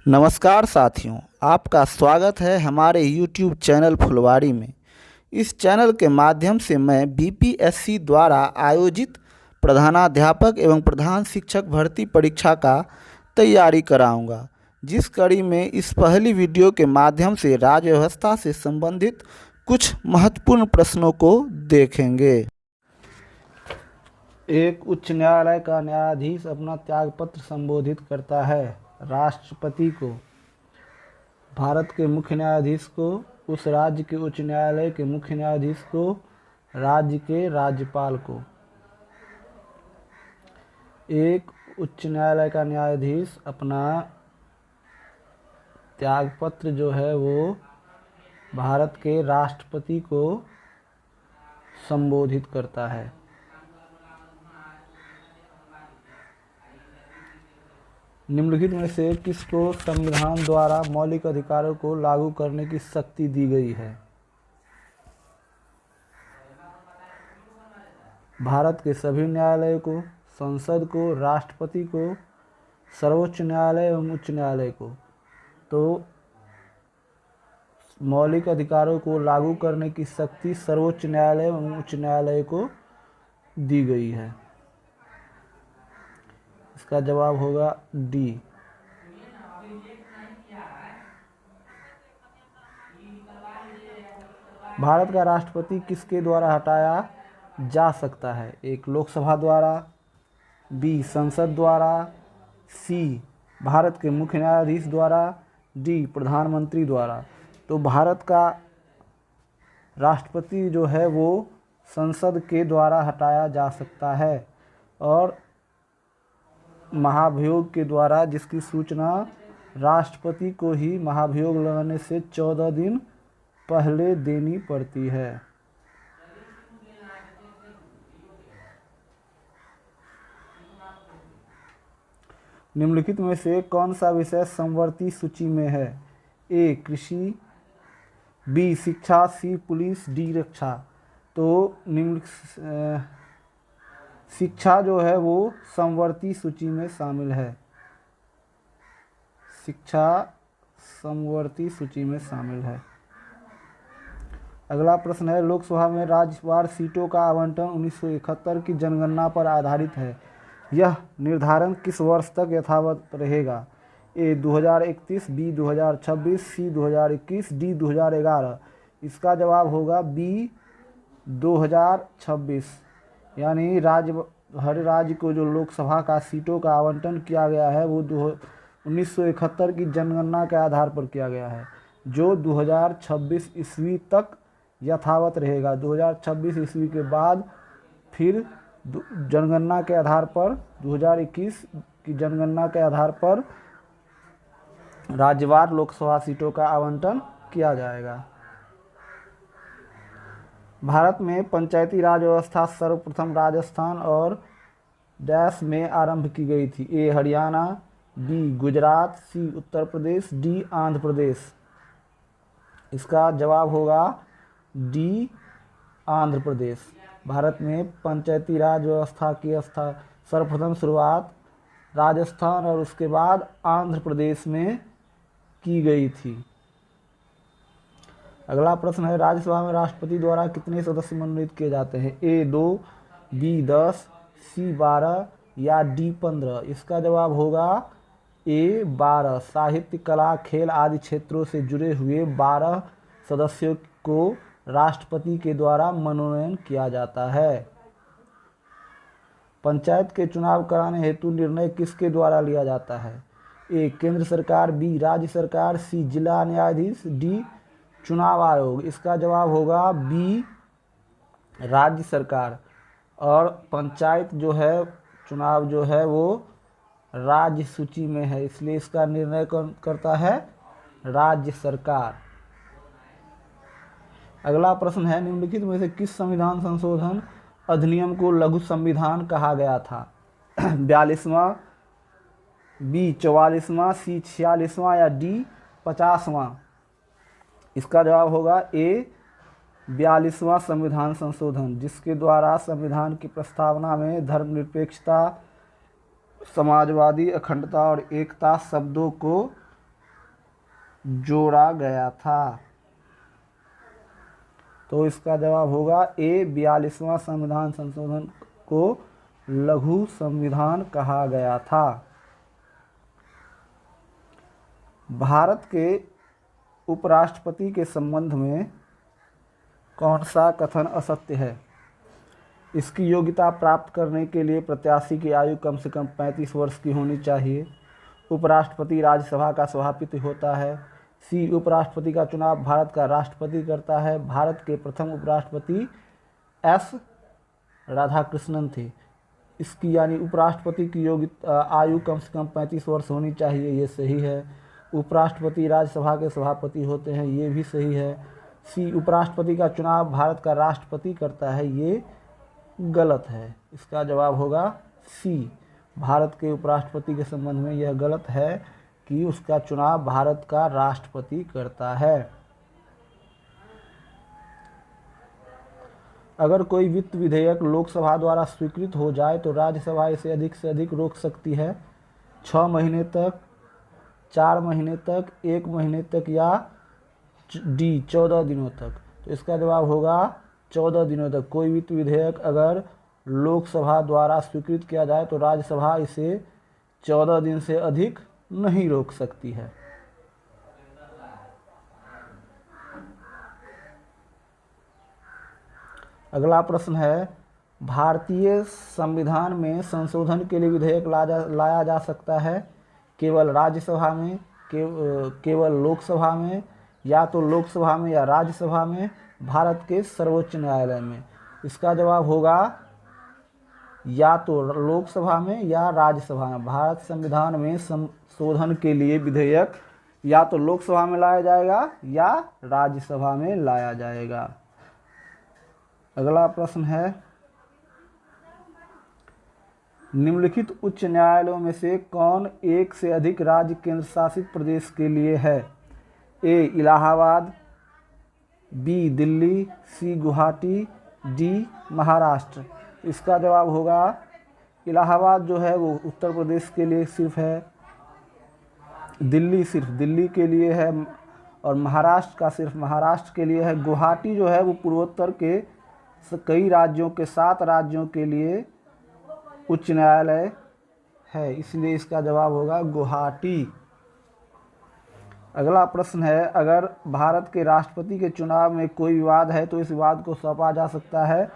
नमस्कार साथियों, आपका स्वागत है हमारे YouTube चैनल फुलवाड़ी में। इस चैनल के माध्यम से मैं बीपीएससी द्वारा आयोजित प्रधानाध्यापक एवं प्रधान शिक्षक भर्ती परीक्षा का तैयारी कराऊंगा, जिस कड़ी में इस पहली वीडियो के माध्यम से राज्य व्यवस्था से संबंधित कुछ महत्वपूर्ण प्रश्नों को देखेंगे। एक उच्च न्यायालय का न्यायाधीश अपना त्यागपत्र संबोधित करता है राष्ट्रपति को, भारत के मुख्य न्यायाधीश को, उस राज्य के उच्च न्यायालय के मुख्य न्यायाधीश को, राज्य के राज्यपाल को। एक उच्च न्यायालय का न्यायाधीश अपना त्यागपत्र जो है वो भारत के राष्ट्रपति को संबोधित करता है। निम्नलिखित में से किसको संविधान द्वारा मौलिक अधिकारों को लागू करने की शक्ति दी गई है? भारत के सभी न्यायालयों को, संसद को, राष्ट्रपति को, सर्वोच्च न्यायालय एवं उच्च न्यायालय को। तो मौलिक अधिकारों को लागू करने की शक्ति सर्वोच्च न्यायालय एवं उच्च न्यायालय को दी गई है। इसका जवाब होगा डी। भारत का राष्ट्रपति किसके द्वारा हटाया जा सकता है? एक लोकसभा द्वारा, बी संसद द्वारा, सी भारत के मुख्य न्यायाधीश द्वारा, डी प्रधानमंत्री द्वारा। तो भारत का राष्ट्रपति जो है वो संसद के द्वारा हटाया जा सकता है और महाभियोग के द्वारा, जिसकी सूचना राष्ट्रपति को ही महाभियोग लगने से 14 दिन पहले देनी पड़ती है। निम्नलिखित में से कौन सा विषय समवर्ती सूची में है? ए कृषि, बी शिक्षा, सी पुलिस, डी रक्षा। तो शिक्षा जो है वो समवर्ती सूची में शामिल है। शिक्षा समवर्ती सूची में शामिल है। अगला प्रश्न है, लोकसभा में राज्यवार सीटों का आवंटन 1971 की जनगणना पर आधारित है। यह निर्धारण किस वर्ष तक यथावत रहेगा? ए 2031, बी 2026, सी 2021, डी 2011। इसका जवाब होगा बी 2026। यानी हर राज्य को जो लोकसभा का सीटों का आवंटन किया गया है वो 1971 की जनगणना के आधार पर किया गया है, जो 2026 ईस्वी तक यथावत रहेगा। 2026 ईस्वी के बाद फिर जनगणना के आधार पर 2021 की जनगणना के आधार पर राज्यवार लोकसभा सीटों का आवंटन किया जाएगा। भारत में पंचायती राज व्यवस्था सर्वप्रथम राजस्थान और डैश में आरंभ की गई थी। ए हरियाणा, बी गुजरात, सी उत्तर प्रदेश, डी आंध्र प्रदेश। इसका जवाब होगा डी आंध्र प्रदेश। भारत में पंचायती राज व्यवस्था की सर्वप्रथम शुरुआत राजस्थान और उसके बाद आंध्र प्रदेश में की गई थी। अगला प्रश्न है, राज्यसभा में राष्ट्रपति द्वारा कितने सदस्य मनोनीत किए जाते हैं? ए 2, बी 10, सी 12 या डी 15। इसका जवाब होगा ए 12। साहित्य, कला, खेल आदि क्षेत्रों से जुड़े हुए 12 सदस्यों को राष्ट्रपति के द्वारा मनोनयन किया जाता है। पंचायत के चुनाव कराने हेतु निर्णय किसके द्वारा लिया जाता है? ए केंद्र सरकार, बी राज्य सरकार, सी जिला न्यायाधीश, डी चुनाव आयोग। इसका जवाब होगा बी राज्य सरकार। और पंचायत जो है, चुनाव जो है वो राज्य सूची में है, इसलिए इसका निर्णय कौन करता है? राज्य सरकार। अगला प्रश्न है, निम्नलिखित में से किस संविधान संशोधन अधिनियम को लघु संविधान कहा गया था? 42वां, बी 44वां, सी 46वां या डी 50वां। इसका जवाब होगा ए 42वां संविधान संशोधन, जिसके द्वारा संविधान की प्रस्तावना में धर्मनिरपेक्षता, समाजवादी, अखंडता और एकता शब्दों को जोड़ा गया था। तो इसका जवाब होगा ए, 42वां संविधान संशोधन को लघु संविधान कहा गया था। भारत के उपराष्ट्रपति के संबंध में कौन सा कथन असत्य है? इसकी योग्यता प्राप्त करने के लिए प्रत्याशी की आयु कम से कम 35 वर्ष की होनी चाहिए। उपराष्ट्रपति राज्यसभा का सभापति होता है। सी, उपराष्ट्रपति का चुनाव भारत का राष्ट्रपति करता है। भारत के प्रथम उपराष्ट्रपति एस राधाकृष्णन थे। इसकी यानी उपराष्ट्रपति की योग्यता आयु कम से कम 35 वर्ष होनी चाहिए, ये सही है। उपराष्ट्रपति राज्यसभा के सभापति होते हैं, ये भी सही है। सी, उपराष्ट्रपति का चुनाव भारत का राष्ट्रपति करता है, ये गलत है। इसका जवाब होगा सी, भारत के उपराष्ट्रपति के संबंध में यह गलत है कि उसका चुनाव भारत का राष्ट्रपति करता है। अगर कोई वित्त विधेयक लोकसभा द्वारा स्वीकृत हो जाए तो राज्यसभा इसे अधिक से अधिक रोक सकती है। 6 महीने तक, 4 महीने तक, 1 महीने तक या डी 14 दिनों तक। तो इसका जवाब होगा 14 दिनों तक। कोई वित्त विधेयक अगर लोकसभा द्वारा स्वीकृत किया जाए तो राज्यसभा इसे 14 दिन से अधिक नहीं रोक सकती है। अगला प्रश्न है, भारतीय संविधान में संशोधन के लिए विधेयक लाया जा सकता है केवल राज्यसभा में, केवल लोकसभा में, या तो लोकसभा में या राज्यसभा में, भारत के सर्वोच्च न्यायालय में। इसका जवाब होगा या तो लोकसभा में या राज्यसभा में। भारत संविधान में संशोधन के लिए विधेयक या तो लोकसभा में लाया जाएगा या राज्यसभा में लाया जाएगा। अगला प्रश्न है, निम्नलिखित उच्च न्यायालयों में से कौन एक से अधिक राज्य केंद्र शासित प्रदेश के लिए है? ए, इलाहाबाद, बी, दिल्ली, सी, गुवाहाटी, डी, महाराष्ट्र। इसका जवाब होगा इलाहाबाद जो है वो उत्तर प्रदेश के लिए सिर्फ है, दिल्ली सिर्फ दिल्ली के लिए है, और महाराष्ट्र का सिर्फ महाराष्ट्र के लिए है। गुवाहाटी जो है वो पूर्वोत्तर के कई राज्यों के 7 राज्यों के लिए उच्च न्यायालय है, इसलिए इसका जवाब होगा गुवाहाटी। अगला प्रश्न है, अगर भारत के राष्ट्रपति के चुनाव में कोई विवाद है तो इस विवाद को सौंपा जा सकता है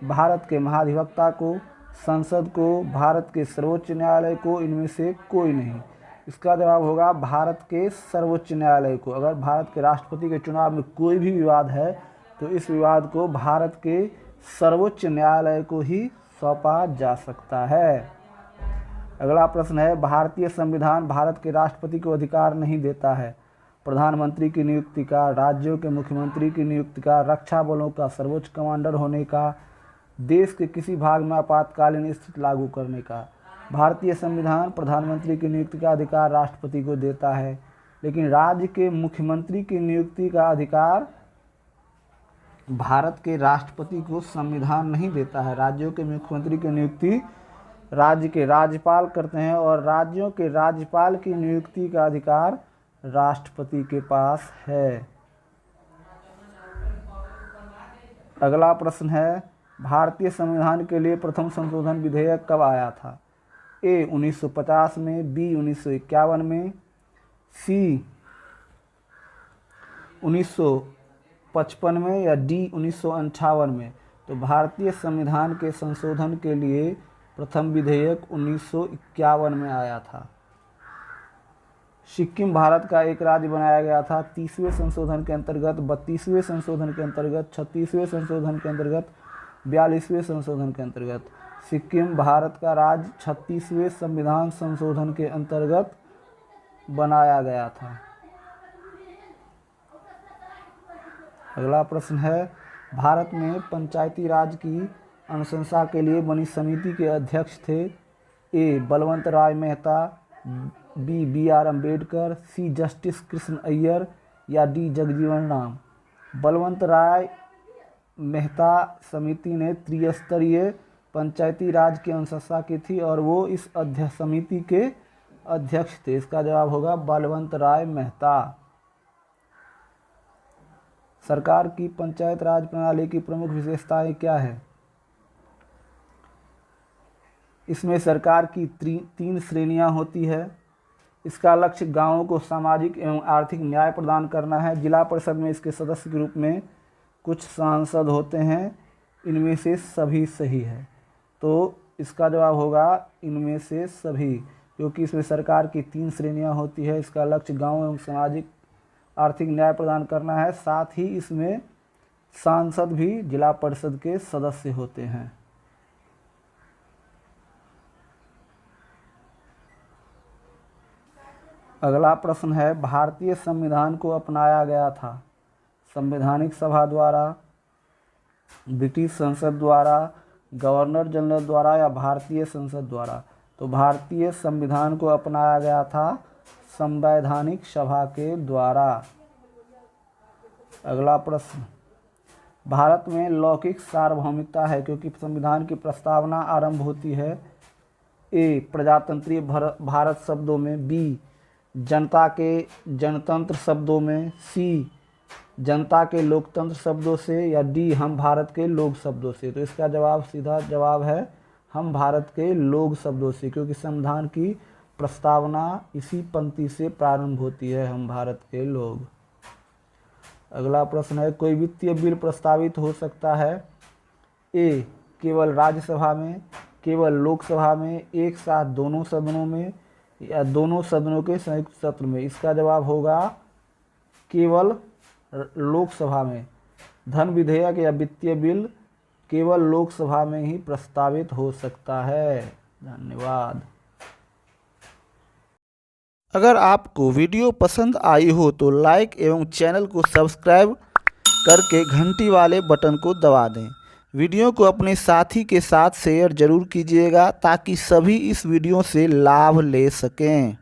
भारत के महाधिवक्ता को, संसद को, भारत के सर्वोच्च न्यायालय को, इनमें से कोई नहीं। इसका जवाब होगा भारत के सर्वोच्च न्यायालय को। अगर भारत के राष्ट्रपति के चुनाव में कोई भी विवाद है तो इस विवाद को भारत के सर्वोच्च न्यायालय को ही सौंपा जा सकता है। अगला प्रश्न है, भारतीय संविधान भारत के राष्ट्रपति को अधिकार नहीं देता है प्रधानमंत्री की नियुक्ति का, राज्यों के मुख्यमंत्री की नियुक्ति का, रक्षा बलों का सर्वोच्च कमांडर होने का, देश के किसी भाग में आपातकालीन स्थिति लागू करने का। भारतीय संविधान प्रधानमंत्री की नियुक्ति का अधिकार राष्ट्रपति को देता है, लेकिन राज्य के मुख्यमंत्री की नियुक्ति का अधिकार भारत के राष्ट्रपति को संविधान नहीं देता है। राज्यों के मुख्यमंत्री की नियुक्ति राज्य के राज्यपाल करते हैं और राज्यों के राज्यपाल की नियुक्ति का अधिकार राष्ट्रपति के पास है। अगला प्रश्न है, भारतीय संविधान के लिए प्रथम संशोधन विधेयक कब आया था? ए, 1950 में, बी, 1951 में, सी, 1955 में, या डी, 1958 में। तो भारतीय संविधान के संशोधन के लिए प्रथम विधेयक 1951 में आया था। सिक्किम भारत का एक राज्य बनाया गया था 30वें संशोधन के अंतर्गत, 32वें संशोधन के अंतर्गत, 36वें संशोधन के अंतर्गत, 42वें संशोधन के अंतर्गत। सिक्किम भारत का राज्य 36वें संविधान संशोधन के अंतर्गत बनाया गया था। अगला प्रश्न है, भारत में पंचायती राज की अनुशंसा के लिए बनी समिति के अध्यक्ष थे? ए, बलवंत राय मेहता, बी, बी.आर. अम्बेडकर, सी, जस्टिस कृष्ण अय्यर, या डी, जगजीवन राम। बलवंत राय मेहता समिति ने त्रिस्तरीय पंचायती राज की अनुशंसा की थी और वो इस समिति के अध्यक्ष थे। इसका जवाब होगा बलवंत राय मेहता। सरकार की पंचायत राज प्रणाली की प्रमुख विशेषताएं क्या है? इसमें सरकार की तीन श्रेणियां होती है। इसका लक्ष्य गांवों को सामाजिक एवं आर्थिक न्याय प्रदान करना है। जिला परिषद में इसके सदस्य के रूप में कुछ सांसद होते हैं। इनमें से सभी सही है, तो इसका जवाब होगा इनमें से सभी, क्योंकि इसमें सरकार की 3 श्रेणियां होती है। इसका लक्ष्य गांव एवं सामाजिक आर्थिक न्याय प्रदान करना है। साथ ही इसमें सांसद भी जिला परिषद के सदस्य होते हैं। अगला प्रश्न है, भारतीय संविधान को अपनाया गया था संवैधानिक सभा द्वारा, ब्रिटिश संसद द्वारा, गवर्नर जनरल द्वारा या भारतीय संसद द्वारा? तो भारतीय संविधान को अपनाया गया था संवैधानिक सभा के द्वारा। अगला प्रश्न, भारत में लौकिक सार्वभौमिकता है क्योंकि संविधान की प्रस्तावना आरंभ होती है ए प्रजातंत्रीय भारत शब्दों में, बी जनता के जनतंत्र शब्दों में, सी जनता के लोकतंत्र शब्दों से, या डी हम भारत के लोग शब्दों से? तो इसका जवाब सीधा जवाब है हम भारत के लोग शब्दों से, क्योंकि संविधान की प्रस्तावना इसी पंक्ति से प्रारंभ होती है, हम भारत के लोग। अगला प्रश्न है, कोई वित्तीय बिल प्रस्तावित हो सकता है ए केवल राज्यसभा में, केवल लोकसभा में, एक साथ दोनों सदनों में, या दोनों सदनों के संयुक्त सत्र में? इसका जवाब होगा केवल लोकसभा में। धन विधेयक या वित्तीय बिल केवल लोकसभा में ही प्रस्तावित हो सकता है। धन्यवाद। अगर आपको वीडियो पसंद आई हो तो लाइक एवं चैनल को सब्सक्राइब करके घंटी वाले बटन को दबा दें। वीडियो को अपने साथी के साथ शेयर जरूर कीजिएगा ताकि सभी इस वीडियो से लाभ ले सकें।